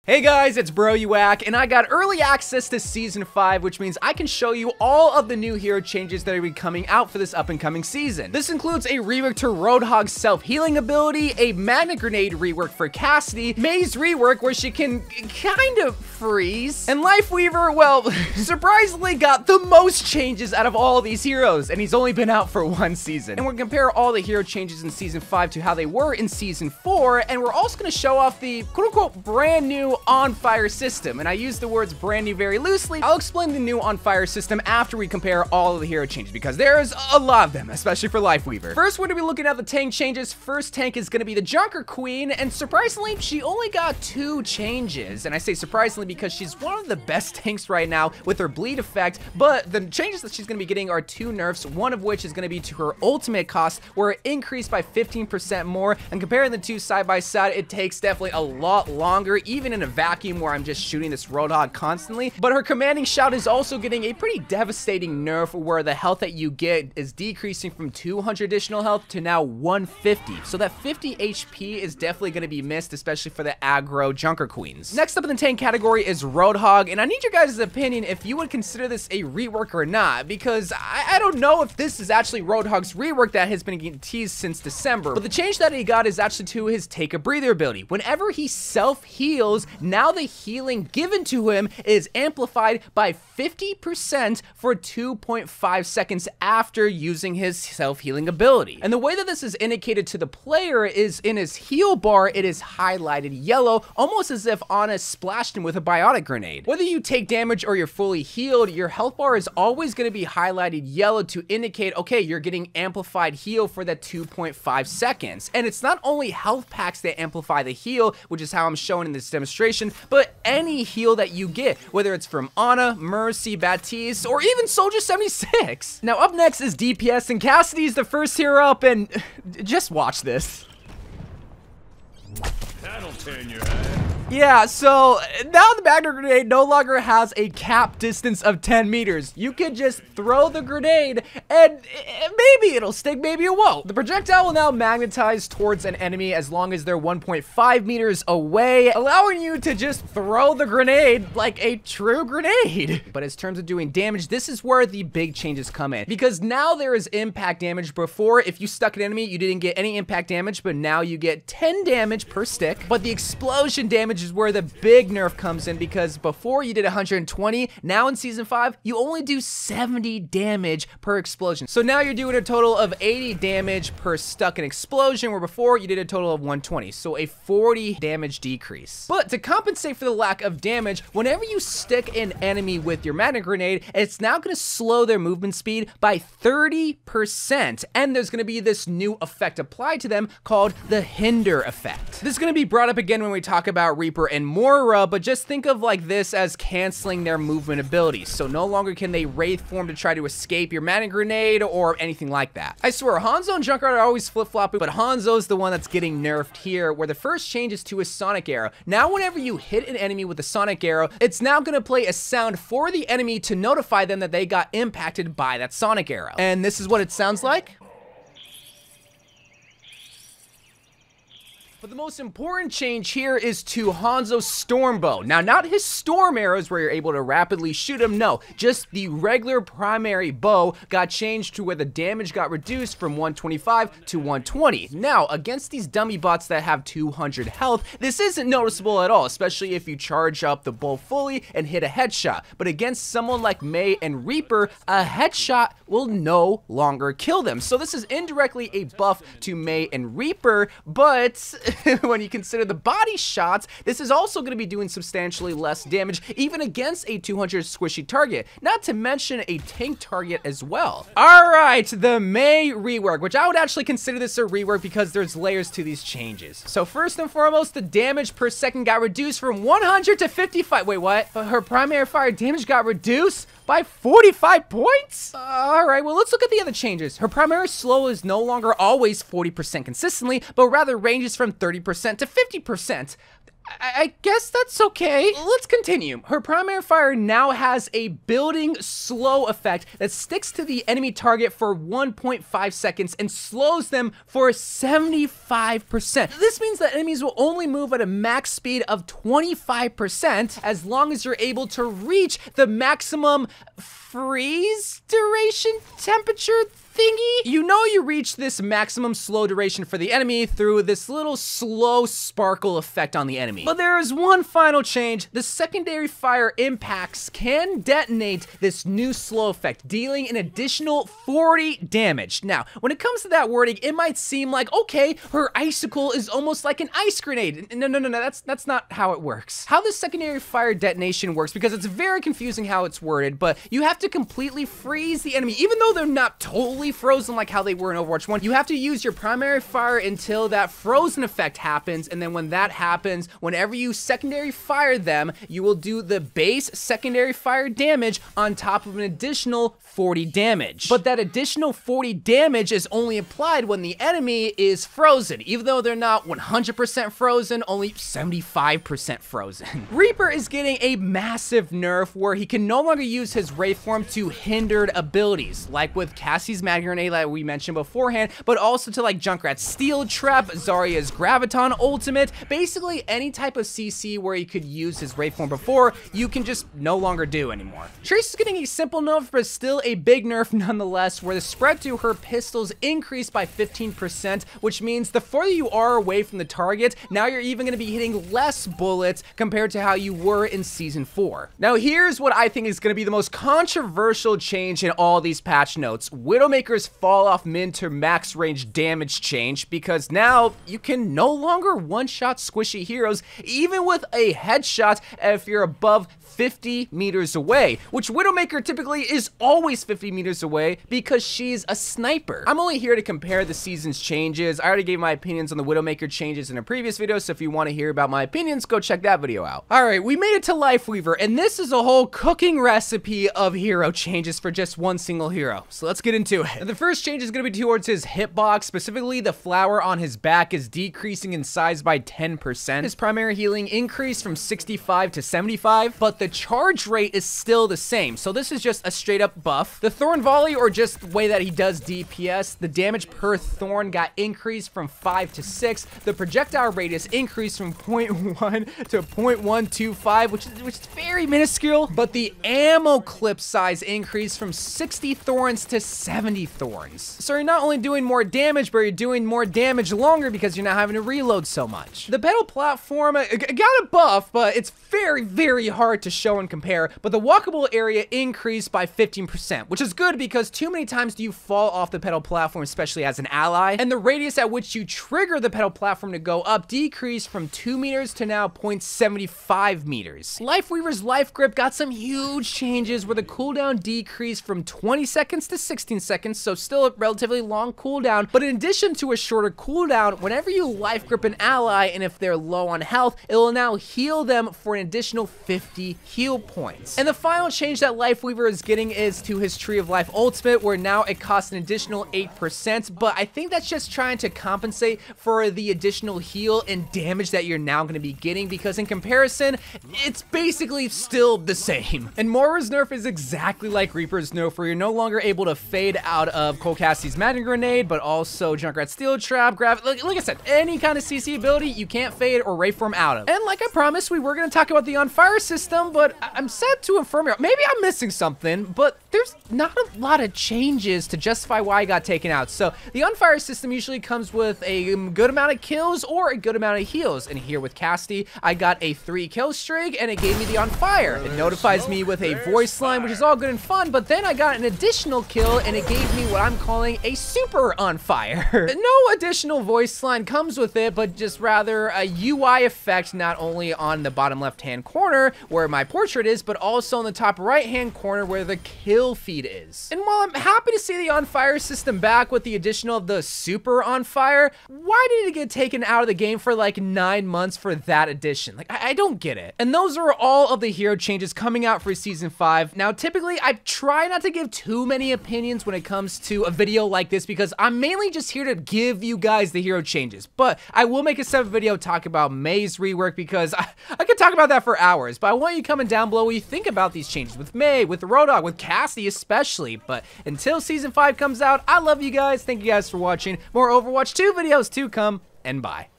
Hey guys, it's Bro You Whack, and I got early access to Season 5, which means I can show you all of the new hero changes that are be coming out for this up-and-coming season. This includes a rework to Roadhog's self-healing ability, a Magnet Grenade rework for Cassidy, Mei's rework where she can kind of freeze, and Lifeweaver, well, surprisingly got the most changes out of all of these heroes, and he's only been out for one season. And we're gonna compare all the hero changes in Season 5 to how they were in Season 4, and we're also gonna show off the quote-unquote brand new on fire system, and I use the words brand new very loosely. I'll explain the new on fire system after we compare all of the hero changes because there's a lot of them, especially for Lifeweaver. First, we're gonna be looking at the tank changes. First tank is gonna be the Junkerqueen, and surprisingly, she only got 2 changes, and I say surprisingly because she's one of the best tanks right now with her bleed effect, but the changes that she's gonna be getting are 2 nerfs, one of which is gonna be to her ultimate cost, where it increased by 15% more, and comparing the two side by side, it takes definitely a lot longer, even in a vacuum where I'm just shooting this Roadhog constantly. But her commanding shout is also getting a pretty devastating nerf where the health that you get is decreasing from 200 additional health to now 150. So that 50 HP is definitely going to be missed, especially for the aggro Junker Queens. Next up in the tank category is Roadhog, and I need your guys' opinion if you would consider this a rework or not, because I don't know if this is actually Roadhog's rework that has been getting teased since December, but the change that he got is actually to his take a breather ability. Whenever he self-heals, now the healing given to him is amplified by 50% for 2.5 seconds after using his self-healing ability. And the way that this is indicated to the player is in his heal bar, it is highlighted yellow, almost as if Ana splashed him with a biotic grenade. Whether you take damage or you're fully healed, your health bar is always going to be highlighted yellow to indicate, okay, you're getting amplified heal for that 2.5 seconds. And it's not only health packs that amplify the heal, which is how I'm showing in this demonstration, but any heal that you get, whether it's from Ana, Mercy, Baptiste, or even Soldier 76. Now up next is DPS, and Cassidy's the first hero up, and just watch this. That'll turn your head. Yeah, so now the Magnet Grenade no longer has a cap distance of 10 meters. You can just throw the grenade and maybe it'll stick, maybe it won't. The projectile will now magnetize towards an enemy as long as they're 1.5 meters away, allowing you to just throw the grenade like a true grenade. But in terms of doing damage, this is where the big changes come in, because now there is impact damage. Before, if you stuck an enemy, you didn't get any impact damage, but now you get 10 damage per stick. But the explosion damage is where the big nerf comes in, because before you did 120, now in Season 5, you only do 70 damage per explosion. So now you're doing a total of 80 damage per stuck an explosion, where before you did a total of 120. So a 40 damage decrease. But to compensate for the lack of damage, whenever you stick an enemy with your Magnet Grenade, it's now going to slow their movement speed by 30%. And there's going to be this new effect applied to them called the Hinder effect. This is going to be brought up again when we talk about Reaper and Moira, but just think of like this as canceling their movement abilities. So no longer can they wraith form to try to escape your Magnet Grenade or anything like that. I swear, Hanzo and Junker are always flip-flopping, but Hanzo's the one that's getting nerfed here, where the first change is to a Sonic Arrow. Now whenever you hit an enemy with a Sonic Arrow, it's now going to play a sound for the enemy to notify them that they got impacted by that Sonic Arrow. And this is what it sounds like. But the most important change here is to Hanzo's Storm Bow. Now, not his storm arrows where you're able to rapidly shoot him, no. Just the regular primary bow got changed to where the damage got reduced from 125 to 120. Now, against these dummy bots that have 200 health, this isn't noticeable at all, especially if you charge up the bow fully and hit a headshot. But against someone like Mei and Reaper, a headshot will no longer kill them. So this is indirectly a buff to Mei and Reaper, but when you consider the body shots, this is also going to be doing substantially less damage, even against a 200 squishy target, not to mention a tank target as well. Alright, the Mei Rework, which I would actually consider this a rework because there's layers to these changes. So first and foremost, the damage per second got reduced from 100 to 55. Wait, what? Her primary fire damage got reduced by 45 points? Alright, well, let's look at the other changes. Her primary slow is no longer always 40% consistently, but rather ranges from 30% to 50%. I guess that's okay. Let's continue. Her primary fire now has a building slow effect that sticks to the enemy target for 1.5 seconds and slows them for 75%. This means that enemies will only move at a max speed of 25% as long as you're able to reach the maximum freeze duration temperature thingy. You know you reach this maximum slow duration for the enemy through this little slow sparkle effect on the enemy. But there is one final change. The secondary fire impacts can detonate this new slow effect, dealing an additional 40 damage. Now, when it comes to that wording, it might seem like, okay, her icicle is almost like an ice grenade. No, that's not how it works. How the secondary fire detonation works, because it's very confusing how it's worded, but you have to completely freeze the enemy, even though they're not totally frozen like how they were in Overwatch 1. You have to use your primary fire until that frozen effect happens, and then when that happens, whenever you secondary fire them, you will do the base secondary fire damage on top of an additional 40 damage. But that additional 40 damage is only applied when the enemy is frozen, even though they're not 100% frozen, only 75% frozen. Reaper is getting a massive nerf where he can no longer use his Wraith form to hindered abilities, like with Cassie's Magnet Grenade that we mentioned beforehand, but also to like Junkrat's Steel Trap, Zarya's Graviton Ultimate, basically any type of CC where he could use his Wraith form before, you can just no longer do anymore. Trace is getting a simple nerf, but still a big nerf nonetheless, where the spread to her pistols increased by 15%, which means the further you are away from the target, now you're even going to be hitting less bullets compared to how you were in Season 4. Now here's what I think is going to be the most controversial change in all these patch notes. Widowmaker's fall off min to max range damage change, because now you can no longer one-shot squishy heroes, even with a headshot if you're above 50 meters away, which Widowmaker typically is always 50 meters away because she's a sniper. I'm only here to compare the season's changes. I already gave my opinions on the Widowmaker changes in a previous video, so if you want to hear about my opinions, go check that video out. Alright, we made it to Lifeweaver, and this is a whole cooking recipe of hero changes for just one single hero. So let's get into it. The first change is going to be towards his hitbox, specifically the flower on his back is decreasing in size by 10%. His primary healing increased from 65 to 75, but the charge rate is still the same, so this is just a straight up buff. The Thorn Volley, or just the way that he does DPS, the damage per Thorn got increased from 5 to 6. The projectile radius increased from 0.1 to 0.125, which is very minuscule, but the ammo clip size increased from 60 Thorns to 70 Thorns. So you're not only doing more damage, but you're doing more damage longer because you're not having to reload so much. The pedal platform got a buff, but it's very hard to show and compare, but the walkable area increased by 15%, which is good because too many times do you fall off the pedal platform, especially as an ally, and the radius at which you trigger the pedal platform to go up decreased from 2 meters to now 0.75 meters. Lifeweaver's Life Grip got some huge changes where the cooldown decreased from 20 seconds to 16 seconds, so still a relatively long cooldown, but in addition to a shorter cooldown, whenever you Life Grip an ally and if they're low on health, it will now heal them for an additional 50 heal points. And the final change that Lifeweaver is getting is to his Tree of Life Ultimate, where now it costs an additional 8%, but I think that's just trying to compensate for the additional heal and damage that you're now going to be getting, because in comparison, it's basically still the same. And Moira's Nerf is exactly like Reaper's Nerf, where you're no longer able to fade out of Cassidy's Magnet Grenade, but also Junkrat's Steel Trap, like I said, any kind of CC ability you can't fade or Wraith form out of. And like I promised, we were going to talk about the on fire system, but I'm sad to inform you, maybe I'm missing something, but there's not a lot of changes to justify why I got taken out. So the on fire system usually comes with a good amount of kills or a good amount of heals, and here with Cassidy, I got a 3 kill streak, and it gave me the on fire. It notifies me with a voice line, which is all good and fun, but then I got an additional kill, and it gave me what I'm calling a super on fire. No additional voice line comes with it, but just rather a UI effect, not only on the bottom left hand corner where my portrait is, but also in the top right-hand corner where the kill feed is. And while I'm happy to see the on fire system back with the addition of the super on fire, why did it get taken out of the game for like 9 months for that addition? Like, I don't get it. And those are all of the hero changes coming out for Season 5. Now, typically, I try not to give too many opinions when it comes to a video like this because I'm mainly just here to give you guys the hero changes. But I will make a separate video talking about Mei's rework because I could talk about that for hours. But I want you coming down below what you think about these changes with Mei, with Roadhog, with Cassidy especially. But until Season 5 comes out, I love you guys. Thank you guys for watching. More Overwatch 2 videos to come, and bye.